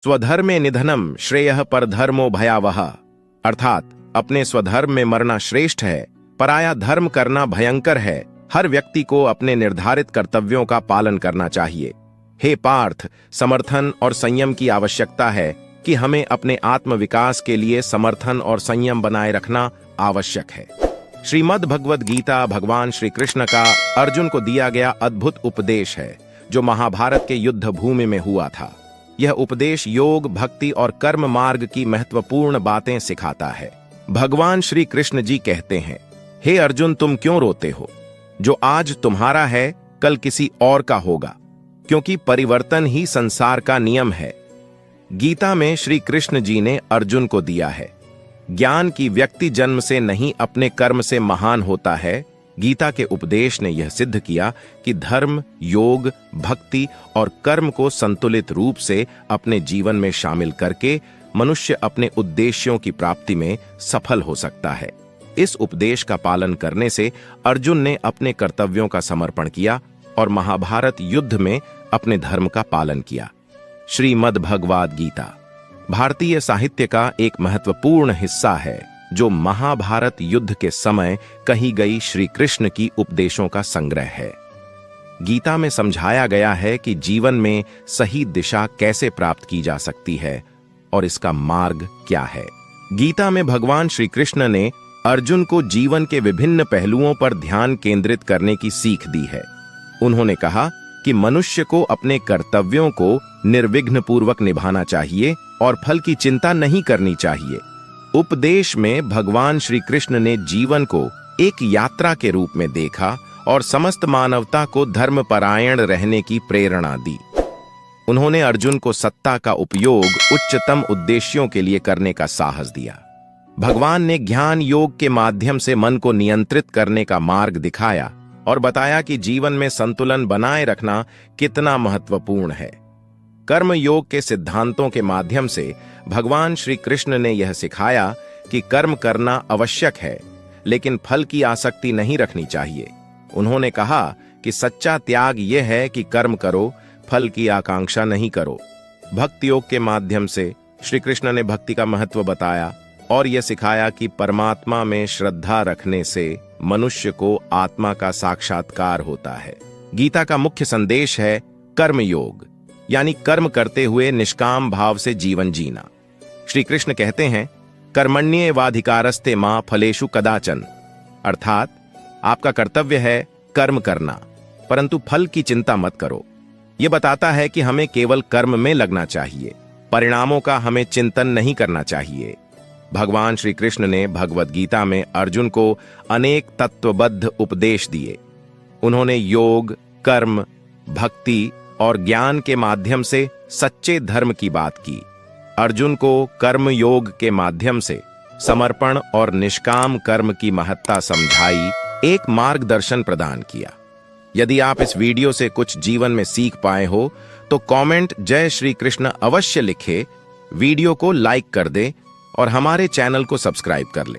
स्वधर्मे निधनम श्रेयः परधर्मो भयावह, अर्थात अपने स्वधर्म में मरना श्रेष्ठ है, पराया धर्म करना भयंकर है। हर व्यक्ति को अपने निर्धारित कर्तव्यों का पालन करना चाहिए। हे पार्थ, समर्थन और संयम की आवश्यकता है कि हमें अपने आत्म विकास के लिए समर्थन और संयम बनाए रखना आवश्यक है। श्रीमद् भगवद गीता भगवान श्री कृष्ण का अर्जुन को दिया गया अद्भुत उपदेश है, जो महाभारत के युद्ध भूमि में हुआ था। यह उपदेश योग, भक्ति और कर्म मार्ग की महत्वपूर्ण बातें सिखाता है। भगवान श्री कृष्ण जी कहते हैं, हे अर्जुन, तुम क्यों रोते हो? जो आज तुम्हारा है कल किसी और का होगा, क्योंकि परिवर्तन ही संसार का नियम है। गीता में श्री कृष्ण जी ने अर्जुन को दिया है ज्ञान की व्यक्ति जन्म से नहीं अपने कर्म से महान होता है। गीता के उपदेश ने यह सिद्ध किया कि धर्म, योग, भक्ति और कर्म को संतुलित रूप से अपने जीवन में शामिल करके मनुष्य अपने उद्देश्यों की प्राप्ति में सफल हो सकता है। इस उपदेश का पालन करने से अर्जुन ने अपने कर्तव्यों का समर्पण किया और महाभारत युद्ध में अपने धर्म का पालन किया। श्रीमद् भगवद गीता भारतीय साहित्य का एक महत्वपूर्ण हिस्सा है, जो महाभारत युद्ध के समय कही गई श्री कृष्ण की उपदेशों का संग्रह है। गीता में समझाया गया है कि जीवन में सही दिशा कैसे प्राप्त की जा सकती है और इसका मार्ग क्या है। गीता में भगवान श्री कृष्ण ने अर्जुन को जीवन के विभिन्न पहलुओं पर ध्यान केंद्रित करने की सीख दी है। उन्होंने कहा कि मनुष्य को अपने कर्तव्यों को निर्विघ्न पूर्वक निभाना चाहिए और फल की चिंता नहीं करनी चाहिए। उपदेश में भगवान श्री कृष्ण ने जीवन को एक यात्रा के रूप में देखा और समस्त मानवता को धर्मपरायण रहने की प्रेरणा दी। उन्होंने अर्जुन को सत्ता का उपयोग उच्चतम उद्देश्यों के लिए करने का साहस दिया। भगवान ने ज्ञान योग के माध्यम से मन को नियंत्रित करने का मार्ग दिखाया और बताया कि जीवन में संतुलन बनाए रखना कितना महत्वपूर्ण है। कर्म योग के सिद्धांतों के माध्यम से भगवान श्री कृष्ण ने यह सिखाया कि कर्म करना आवश्यक है, लेकिन फल की आसक्ति नहीं रखनी चाहिए। उन्होंने कहा कि सच्चा त्याग यह है कि कर्म करो, फल की आकांक्षा नहीं करो। भक्ति योग के माध्यम से श्री कृष्ण ने भक्ति का महत्व बताया और यह सिखाया कि परमात्मा में श्रद्धा रखने से मनुष्य को आत्मा का साक्षात्कार होता है। गीता का मुख्य संदेश है कर्म योग, यानी कर्म करते हुए निष्काम भाव से जीवन जीना। श्री कृष्ण कहते हैं, कर्मण्येवाधिकारस्ते मां फलेषु कदाचन, अर्थात आपका कर्तव्य है कर्म करना, परंतु फल की चिंता मत करो। यह बताता है कि हमें केवल कर्म में लगना चाहिए, परिणामों का हमें चिंतन नहीं करना चाहिए। भगवान श्री कृष्ण ने भगवद गीता में अर्जुन को अनेक तत्वबद्ध उपदेश दिए। उन्होंने योग, कर्म, भक्ति और ज्ञान के माध्यम से सच्चे धर्म की बात की। अर्जुन को कर्म योग के माध्यम से समर्पण और निष्काम कर्म की महत्ता समझाई, एक मार्गदर्शन प्रदान किया। यदि आप इस वीडियो से कुछ जीवन में सीख पाए हो तो कमेंट जय श्री कृष्ण अवश्य लिखें, वीडियो को लाइक कर दें और हमारे चैनल को सब्सक्राइब कर लें।